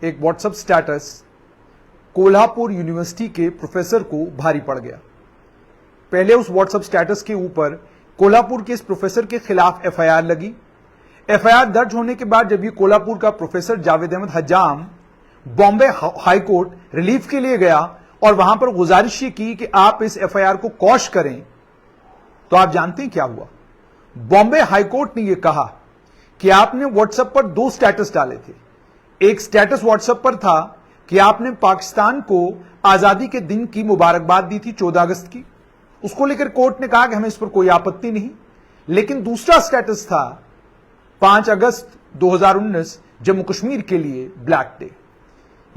एक WhatsApp status Kolhapur university के professor को भारी पड़ गया। पहले उस व्हाट्सएप स्टेटस के ऊपर कोल्हापुर के इस प्रोफेसर के खिलाफ एफआईआर लगी। एफआईआर दर्ज होने के बाद जब ये कोल्हापुर का प्रोफेसर जावेद अहमद हज्जाम बॉम्बे हाई कोर्ट रिलीफ के लिए गया और वहां पर गुजारिश ये की कि आप इस एफआईआर को क्वॉश करें, तो आप जानते हैं क्या हुआ? बॉम्बे हाई कोर्ट ने यह कहा कि आपने व्हाट्सएप पर 2 स्टेटस डाले थे। एक स्टेटस व्हाट्सएप पर था कि आपने पाकिस्तान को आजादी के दिन की मुबारकबाद दी थी 14 अगस्त की, उसको लेकर कोर्ट ने कहा कि हमें इस पर कोई आपत्ति नहीं। लेकिन दूसरा स्टेटस था 5 अगस्त 2019 जम्मू कश्मीर के लिए ब्लैक डे,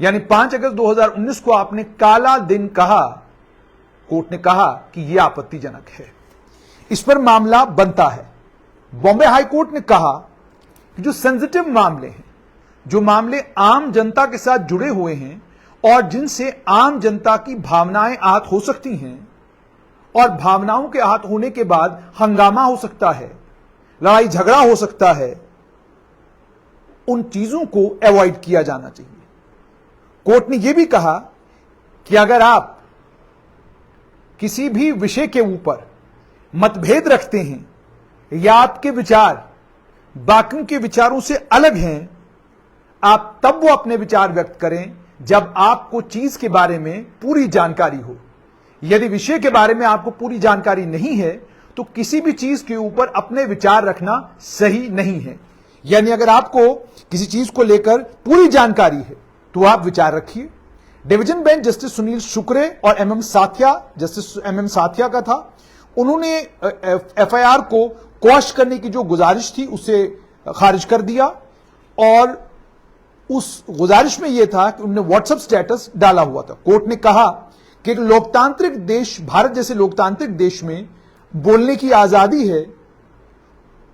यानी 5 अगस्त 2019 को आपने काला दिन कहा। कोर्ट ने कहा कि यह आपत्तिजनक है, इस पर मामला बनता है। बॉम्बे हाई कोर्ट ने कहा कि जो सेंसिटिव मामले हैं, जो मामले आम जनता के साथ जुड़े हुए हैं और जिनसे आम जनता की भावनाएं आहत हो सकती हैं और भावनाओं के आहत होने के बाद हंगामा हो सकता है, लड़ाई झगड़ा हो सकता है, उन चीजों को अवॉइड किया जाना चाहिए। कोर्ट ने यह भी कहा कि अगर आप किसी भी विषय के ऊपर मतभेद रखते हैं या आपके विचार बाकियों के विचारों से अलग हैं, आप तब वो अपने विचार व्यक्त करें जब आपको चीज के बारे में पूरी जानकारी हो। यदि विषय के बारे में आपको पूरी जानकारी नहीं है तो किसी भी चीज के ऊपर अपने विचार रखना सही नहीं है। यानी अगर आपको किसी चीज को लेकर पूरी जानकारी है तो आप विचार रखिए। डिवीजन बेंच जस्टिस सुनील शुक्रे और एमएम साथिया, जस्टिस एमएम साथिया का था, उन्होंने एफआईआर को क्वॉश करने की जो गुजारिश थी उसे खारिज कर दिया और उस गुजारिश में यह था कि उन्होंने व्हाट्सएप स्टेटस डाला हुआ था। कोर्ट ने कहा कि एक लोकतांत्रिक देश, भारत जैसे लोकतांत्रिक देश में बोलने की आजादी है,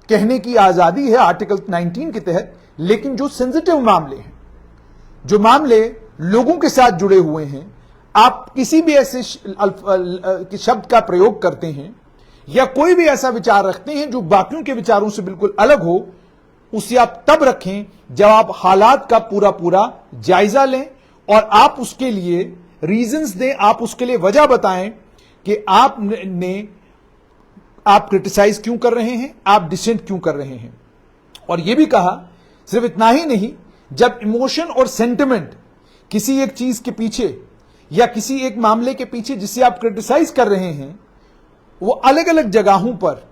कहने की आजादी है आर्टिकल 19 के तहत, लेकिन जो सेंसिटिव मामले हैं, जो मामले लोगों के साथ जुड़े हुए हैं, आप किसी भी ऐसे शब्द का प्रयोग करते हैं या कोई भी ऐसा विचार रखते हैं जो बाकियों के विचारों से बिल्कुल अलग हो, उसे आप तब रखें जब आप हालात का पूरा जायजा लें और आप उसके लिए रीजंस दें, आप उसके लिए वजह बताएं कि आप क्रिटिसाइज क्यों कर रहे हैं, आप डिसेंट क्यों कर रहे हैं। और यह भी कहा, सिर्फ इतना ही नहीं, जब इमोशन और सेंटिमेंट किसी एक चीज के पीछे या किसी एक मामले के पीछे जिसे आप क्रिटिसाइज कर रहे हैं, वो अलग अलग जगहों पर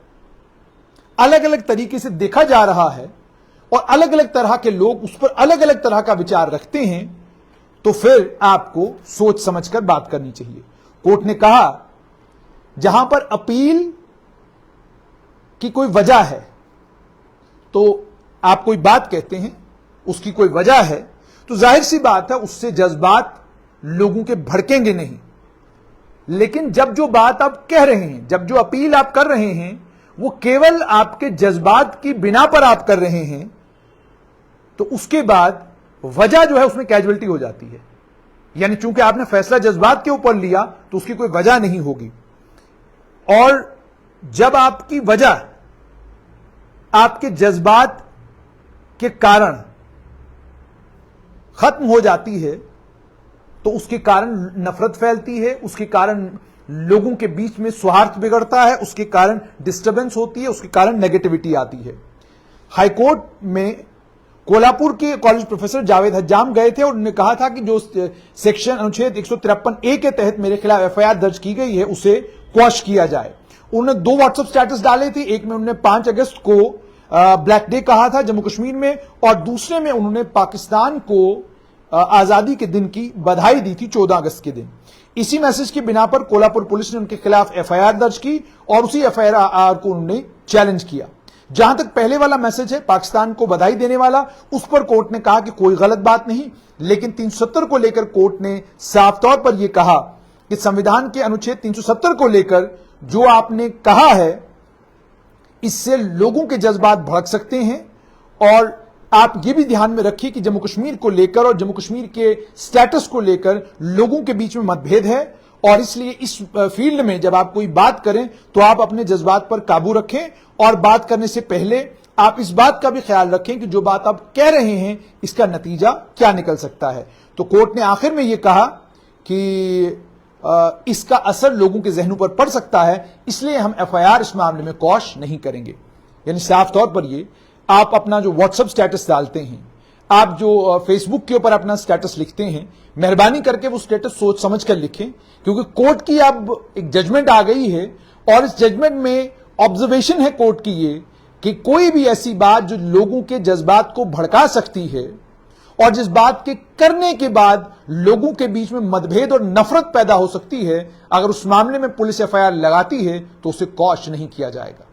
अलग अलग तरीके से देखा जा रहा है और अलग अलग तरह के लोग उस पर अलग अलग तरह का विचार रखते हैं, तो फिर आपको सोच समझकर बात करनी चाहिए। कोर्ट ने कहा जहां पर अपील की कोई वजह है, तो आप कोई बात कहते हैं, उसकी कोई वजह है, तो जाहिर सी बात है उससे जज्बात लोगों के भड़केंगे नहीं। लेकिन जब जो बात आप कह रहे हैं, जब जो अपील आप कर रहे हैं, वो केवल आपके जज्बात की बिना पर आप कर रहे हैं, तो उसके बाद वजह जो है उसमें कैजुअलिटी हो जाती है। यानी चूंकि आपने फैसला जज्बात के ऊपर लिया तो उसकी कोई वजह नहीं होगी। और जब आपकी वजह आपके जज्बात के कारण खत्म हो जाती है तो उसके कारण नफरत फैलती है, उसके कारण लोगों के बीच में सौहार्द बिगड़ता है, उसके कारण डिस्टर्बेंस होती है, उसके कारण नेगेटिविटी आती है। हाईकोर्ट में कोल्हापुर के कॉलेज प्रोफेसर जावेद हज्जाम गए थे और उन्होंने कहा था कि जो सेक्शन अनुच्छेद 153A के तहत मेरे खिलाफ एफआईआर दर्ज की गई है उसे क्वॉश किया जाए। उन्होंने 2 व्हाट्सएप स्टेटस डाले थे, एक में उन्होंने 5 अगस्त को ब्लैक डे कहा था जम्मू कश्मीर में, और दूसरे में उन्होंने पाकिस्तान को आजादी के दिन की बधाई दी थी 14 अगस्त के दिन। इसी मैसेज की बिना पर कोल्हापुर पुलिस ने उनके खिलाफ एफआईआर दर्ज की और उसी एफआईआर को उन्होंने चैलेंज किया। जहां तक पहले वाला मैसेज है पाकिस्तान को बधाई देने वाला, उस पर कोर्ट ने कहा कि कोई गलत बात नहीं, लेकिन 370 को लेकर कोर्ट ने साफ तौर पर यह कहा कि संविधान के अनुच्छेद 370 को लेकर जो आपने कहा है इससे लोगों के जज्बात भड़क सकते हैं। और आप ये भी ध्यान में रखिए कि जम्मू कश्मीर को लेकर और जम्मू कश्मीर के स्टेटस को लेकर लोगों के बीच में मतभेद है, और इसलिए इस फील्ड में जब आप कोई बात करें तो आप अपने जज्बात पर काबू रखें और बात करने से पहले आप इस बात का भी ख्याल रखें कि जो बात आप कह रहे हैं इसका नतीजा क्या निकल सकता है। तो कोर्ट ने आखिर में यह कहा कि इसका असर लोगों के जहनों पर पड़ सकता है, इसलिए हम एफआईआर इस मामले में कौश नहीं करेंगे। यानी साफ तौर पर ये, आप अपना जो व्हाट्सएप स्टेटस डालते हैं, आप जो फेसबुक के ऊपर अपना स्टेटस लिखते हैं, मेहरबानी करके वो स्टेटस सोच समझ कर लिखें, क्योंकि कोर्ट की अब एक जजमेंट आ गई है और इस जजमेंट में ऑब्जर्वेशन है कोर्ट की ये कि कोई भी ऐसी बात जो लोगों के जज्बात को भड़का सकती है और जिस बात के करने के बाद लोगों के बीच में मतभेद और नफरत पैदा हो सकती है, अगर उस मामले में पुलिस एफआईआर लगाती है तो उसे कौश नहीं किया जाएगा।